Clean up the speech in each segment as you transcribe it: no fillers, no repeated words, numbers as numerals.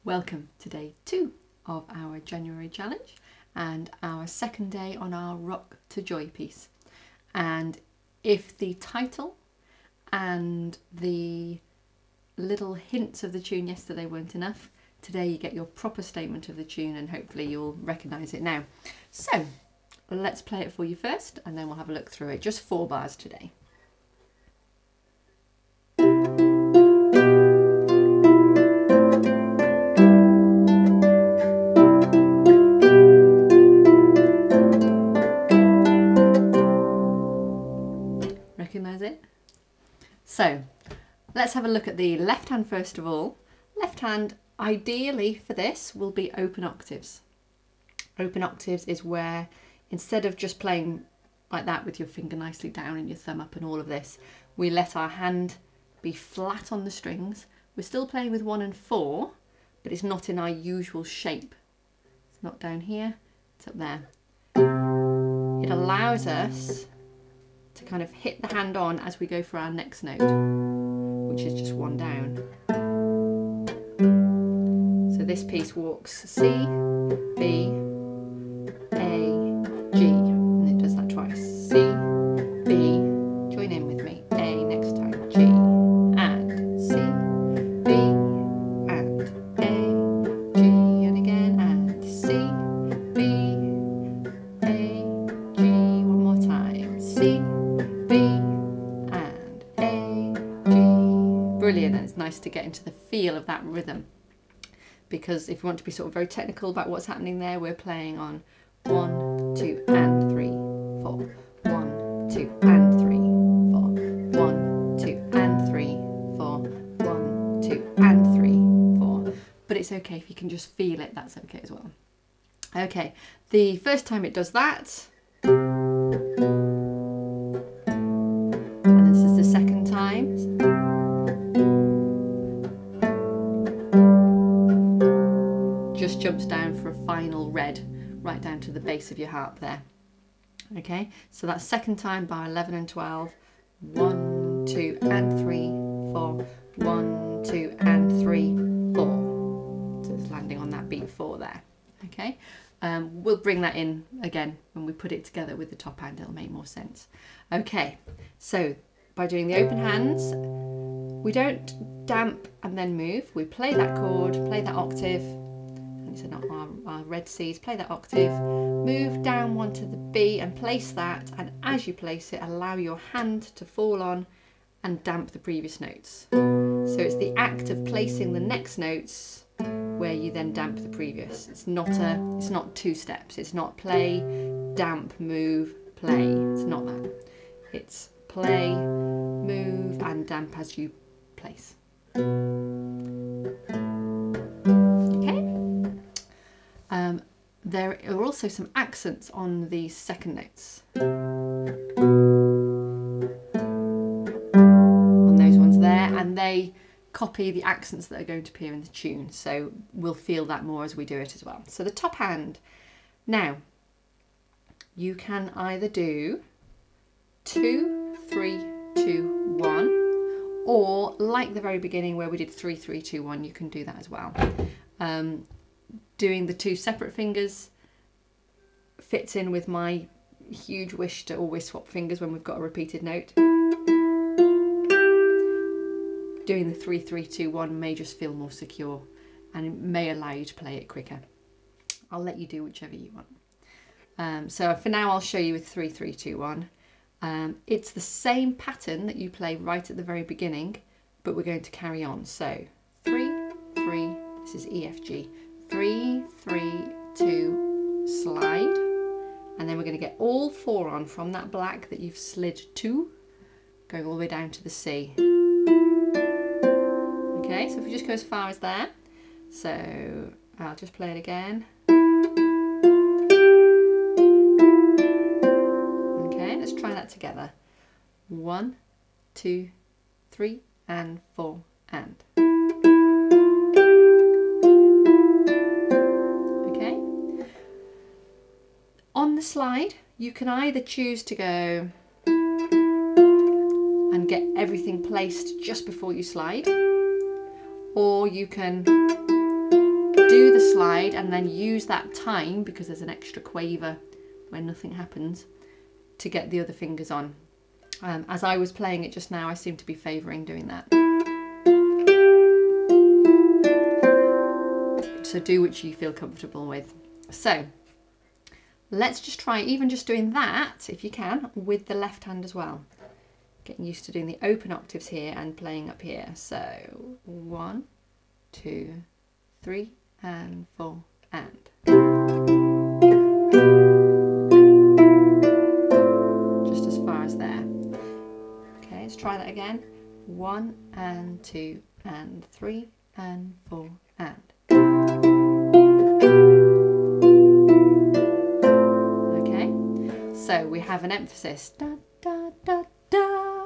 Welcome to day 2 of our January challenge and our second day on our Rock to Joy piece. And if the title and the little hints of the tune yesterday weren't enough, today you get your proper statement of the tune and hopefully you'll recognise it now. So let's play it for you first and then we'll have a look through it. Just 4 bars today. Recognise it? So let's have a look at the left hand first of all. Left hand, ideally for this, will be open octaves. Open octaves is where instead of just playing like that with your finger nicely down and your thumb up and all of this, we let our hand be flat on the strings. We're still playing with 1 and 4, but it's not in our usual shape. It's not down here, it's up there. It allows us to kind of hit the hand on as we go for our next note, which is just 1 down. So this piece walks C, B, A, G, and it does that twice. C, B, join in with me, A next time, G, and C, B, and A, G, and again, and C, B, A, G, one more time, C, B, and A, G. Brilliant, and it's nice to get into the feel of that rhythm, because if you want to be sort of very technical about what's happening there, we're playing on 1, 2, and 3, 4, 1, 2, and 3, 4, 1, 2, and 3, 4, 1, 2, and 3, 4. But it's okay if you can just feel it, that's okay as well. Okay, the first time it does that, and this is the second time. Just jumps down for a final red, right down to the base of your harp there. Okay, so that's second time, bar 11 and 12. 1, 2, and 3, 4. 1, 2, and 3, 4. So it's landing on that beat 4 there. Okay, we'll bring that in again when we put it together with the top hand, it'll make more sense. Okay, so by doing the open hands, we don't damp and then move. We play that chord, play that octave, and so not our red C's, play that octave, move down 1 to the B and place that, and as you place it, allow your hand to fall on and damp the previous notes. So it's the act of placing the next notes where you then damp the previous. It's not 2 steps. It's not play, damp, move, play. It's not that. It's play, move, and damp as you place. Okay. There are also some accents on the second notes. On those ones there, and they copy the accents that are going to appear in the tune, so we'll feel that more as we do it as well. So the top hand, now you can either do 2, 3, 2, 1, or like the very beginning where we did 3, 3, 2, 1, you can do that as well. Doing the 2 separate fingers fits in with my huge wish to always swap fingers when we've got a repeated note. Doing the 3, 3, 2, 1 may just feel more secure and it may allow you to play it quicker. I'll let you do whichever you want. So for now I'll show you with 3, 3, 2, 1. It's the same pattern that you play right at the very beginning, but we're going to carry on. So 3, 3, this is E, F, G, 3, 3, 2, slide, and then we're going to get all 4 on from that black that you've slid to, going all the way down to the C. Okay, so if we just go as far as there, so I'll just play it again. Okay, let's try that together. 1, 2, 3, and 4, and. Okay. On the slide, you can either choose to go and get everything placed just before you slide, or you can do the slide and then use that time, because there's an extra quaver when nothing happens, to get the other fingers on. As I was playing it just now, I seem to be favouring doing that. So do what you feel comfortable with. So let's just try even just doing that, if you can, with the left hand as well. Getting used to doing the open octaves here and playing up here. So 1, 2, 3 and 4 and. Just as far as there. Okay, let's try that again. 1 and 2 and 3 and 4 and. Okay, so we have an emphasis. Da, da, da, da,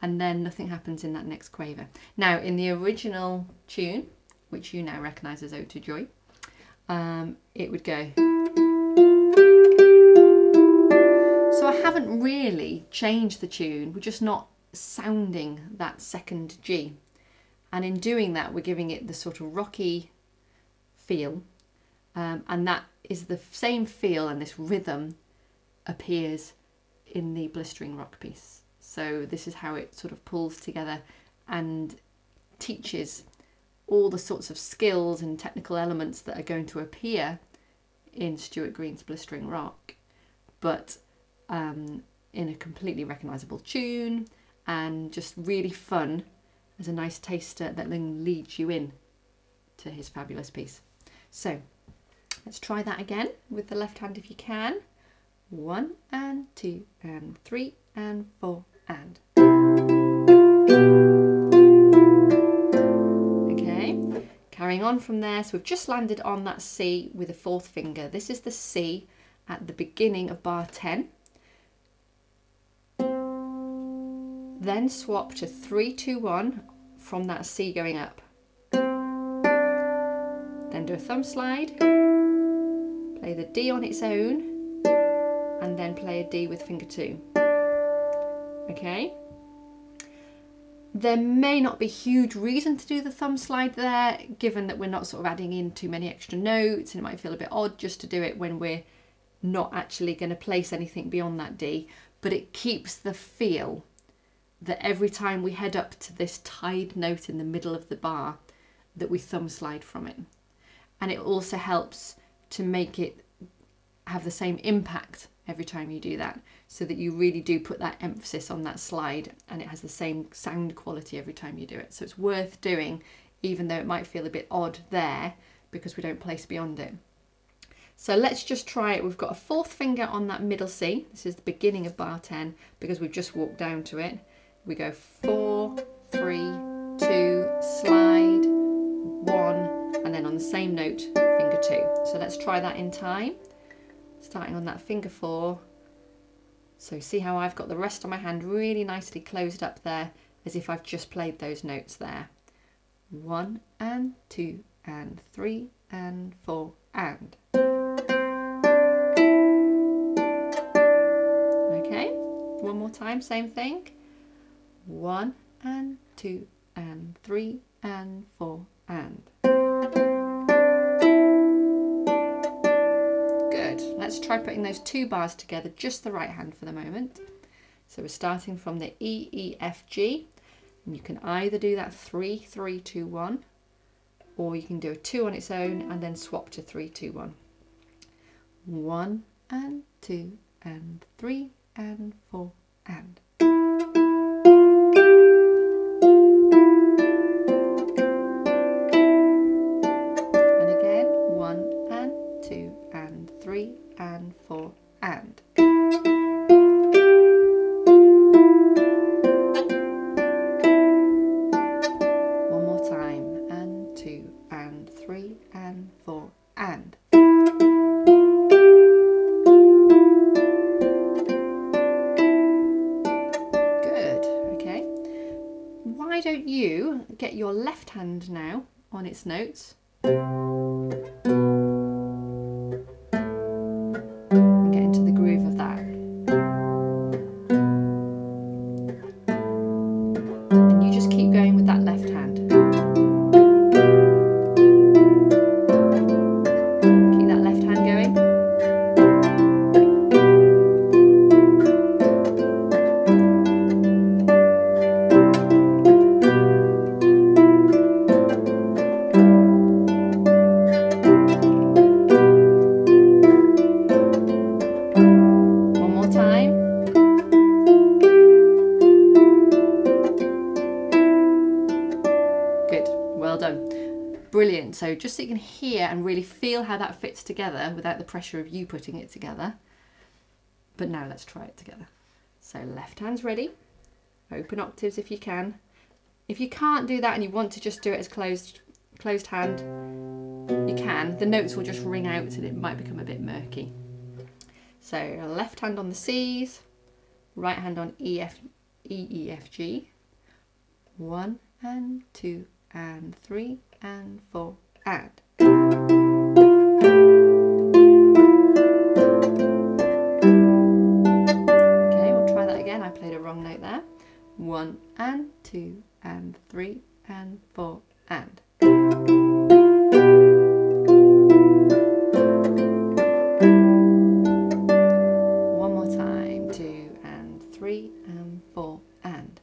and then nothing happens in that next quaver. Now, in the original tune, which you now recognise as Ode to Joy, it would go. So I haven't really changed the tune, we're just not sounding that second G. And in doing that, we're giving it the sort of rocky feel, and that is the same feel, and this rhythm appears in the Blistering Rock piece. So this is how it sort of pulls together and teaches all the sorts of skills and technical elements that are going to appear in Stuart Green's Blistering Rock, but in a completely recognisable tune, and just really fun as a nice taster that then leads you in to his fabulous piece. So let's try that again with the left hand if you can. 1 and 2 and 3 and 4 and. Okay, carrying on from there, so we've just landed on that C with a 4th finger. This is the C at the beginning of bar 10. Then swap to 3, 2, 1 from that C going up. Then do a thumb slide, play the D on its own, and then play a D with finger 2. Okay? There may not be huge reason to do the thumb slide there, given that we're not sort of adding in too many extra notes, and it might feel a bit odd just to do it when we're not actually going to place anything beyond that D, but it keeps the feel that every time we head up to this tied note in the middle of the bar, that we thumb slide from it. And it also helps to make it have the same impact every time you do that, so that you really do put that emphasis on that slide, and it has the same sound quality every time you do it. So it's worth doing, even though it might feel a bit odd there, because we don't place beyond it. So let's just try it. We've got a 4th finger on that middle C. This is the beginning of bar 10, because we've just walked down to it. We go 4, 3, 2, slide, 1, and then on the same note, finger 2. So let's try that in time, starting on that finger 4. So see how I've got the rest of my hand really nicely closed up there, as if I've just played those notes there. 1 and 2 and 3 and 4 and. Okay, one more time, same thing. 1 and 2 and 3 and 4 and. Good. Let's try putting those 2 bars together, just the right hand for the moment. So we're starting from the E, E, F, G, and you can either do that 3, 3, 2, 1, or you can do a 2 on its own and then swap to 3, 2, 1. 1 and 2 and 3 and 4 and. And 4 and. One more time, and 2 and 3 and 4 and. Good, okay. Why don't you get your left hand now on its notes? So just so you can hear and really feel how that fits together without the pressure of you putting it together. But now let's try it together. So left hand's ready, open octaves if you can. If you can't do that and you want to just do it as closed hand, you can. The notes will just ring out and it might become a bit murky. So left hand on the C's, right hand on E, F, G. 1 and 2 and 3 and 4 and. Okay, we'll try that again. I played a wrong note there. 1 and 2 and 3 and 4 and. One more time. 2 and 3 and 4 and.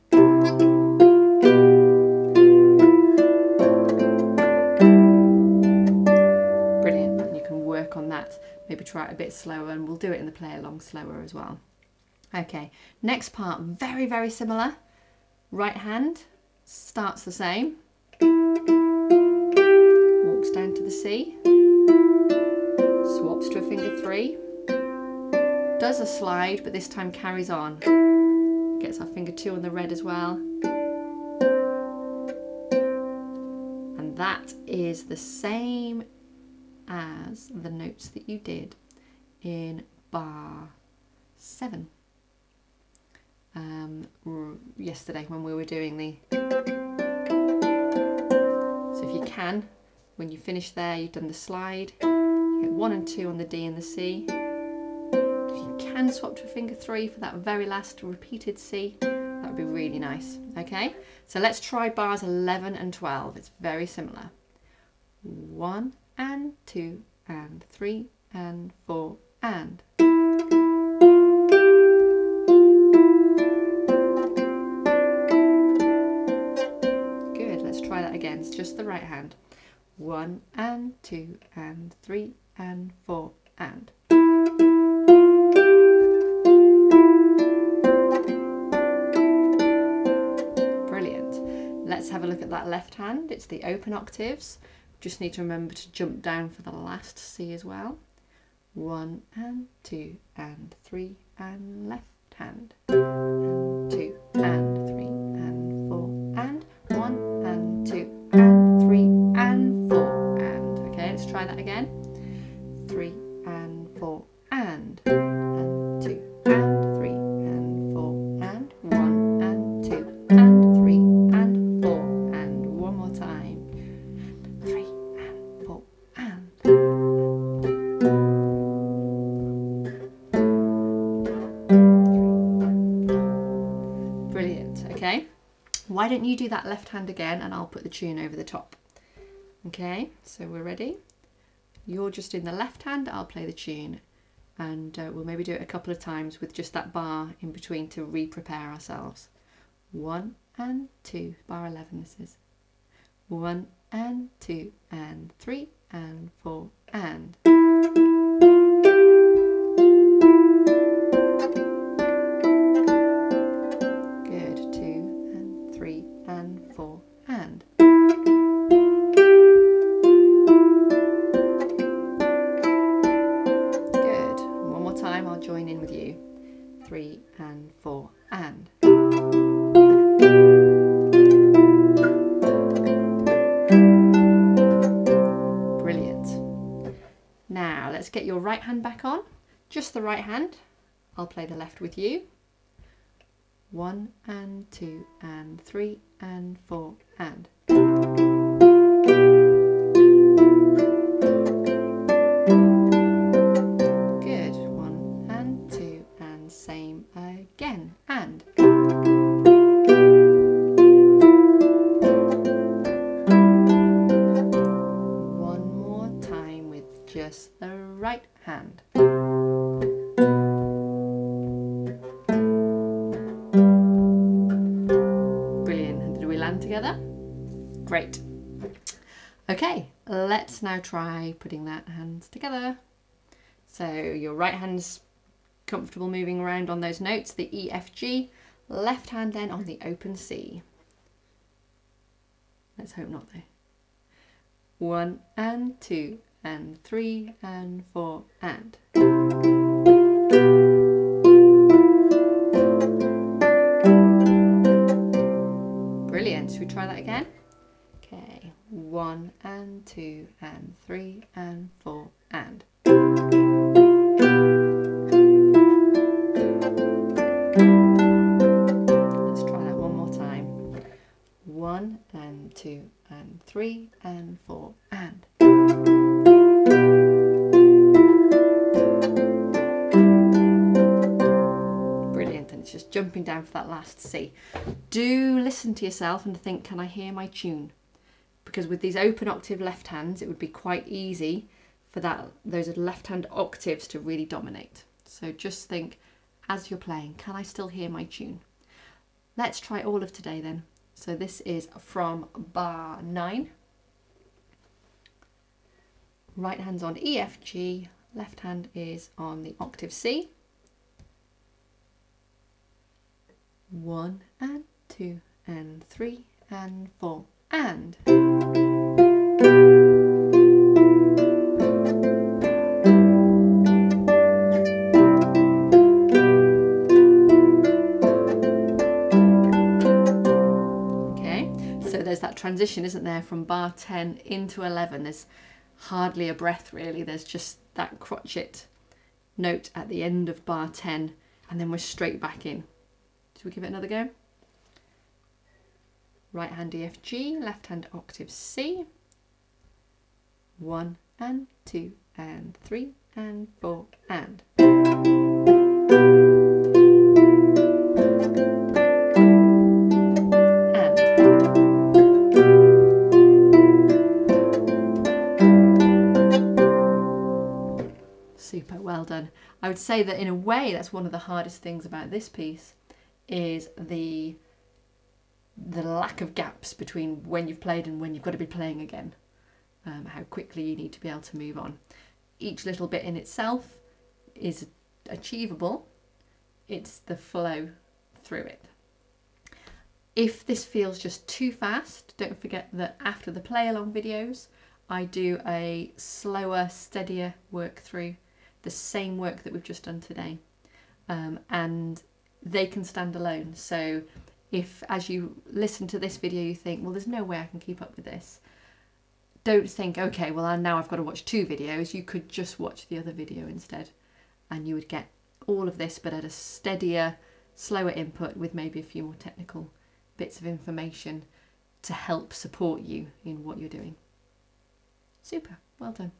Brilliant. And you can work on that. Maybe try it a bit slower, and we'll do it in the play along slower as well. Okay, next part, very, very similar. Right hand starts the same, walks down to the C, swaps to a finger 3, does a slide, but this time carries on, gets our finger 2 on the red as well, and that is the same as the notes that you did in bar 7. Yesterday when we were doing the, so if you can, when you finish there, you've done the slide, you get 1 and 2 on the D and the C. If you can swap to a finger 3 for that very last repeated C, that would be really nice. Okay, so let's try bars 11 and 12. It's very similar. 1 and 2 and 3 and 4 and. Again, it's just the right hand. 1 and 2 and 3 and 4 and. Brilliant. Let's have a look at that left hand. It's the open octaves. Just need to remember to jump down for the last C as well. 1 and 2 and 3 and left hand. And 2 and 3 and 4 and 1 and 2 and 3 and 4 and. Okay, let's try that again. 3 and 4 and 2 and 3 and 4 and 1 and 2 and 3 and 4 and. One more time. 3 and 4 and. Brilliant. Okay. Why don't you do that left hand again, and I'll put the tune over the top. Okay, so we're ready. You're just in the left hand, I'll play the tune, and we'll maybe do it a couple of times with just that bar in between to re-prepare ourselves. 1 and 2, bar 11 this is. 1 and 2 and 3 and 4 and. Join in with you. 3 and 4 and. Brilliant. Now let's get your right hand back on. Just the right hand. I'll play the left with you. 1 and 2 and 3 and 4 and. Again and. One more time with just the right hand. Brilliant. Did we land together? Great. Okay, let's now try putting that hands together. So your right hand's comfortable moving around on those notes, the E, F, G, left hand then on the open C. Let's hope not though. 1 and 2 and 3 and 4 and. Brilliant. Should we try that again? Okay. 1 and 2 and 3 and 4 and. Let's try that one more time. 1 and 2 and 3 and 4 and. Brilliant, and it's just jumping down for that last C. Do listen to yourself and think, can I hear my tune? Because with these open octave left hands, it would be quite easy for those left hand octaves to really dominate. So just think, as you're playing, can I still hear my tune? Let's try all of today then. So this is from bar 9. Right hand's on E, F, G, left hand is on the octave C. 1 and 2 and 3 and 4 and. There's that transition, isn't there, from bar 10 into 11. There's hardly a breath really, there's just that crotchet note at the end of bar 10 and then we're straight back in. Should we give it another go? Right hand E, F, G, left hand octave C. 1 and 2 and 3 and 4 and. Super, well done. I would say that in a way that's one of the hardest things about this piece is the lack of gaps between when you've played and when you've got to be playing again. How quickly you need to be able to move on. Each little bit in itself is achievable. It's the flow through it. If this feels just too fast, don't forget that after the play along videos, I do a slower, steadier work through the same work that we've just done today, and they can stand alone. So if as you listen to this video you think, well, there's no way I can keep up with this, don't think, okay, well now I've got to watch 2 videos. You could just watch the other video instead and you would get all of this but at a steadier, slower input with maybe a few more technical bits of information to help support you in what you're doing. Super, well done.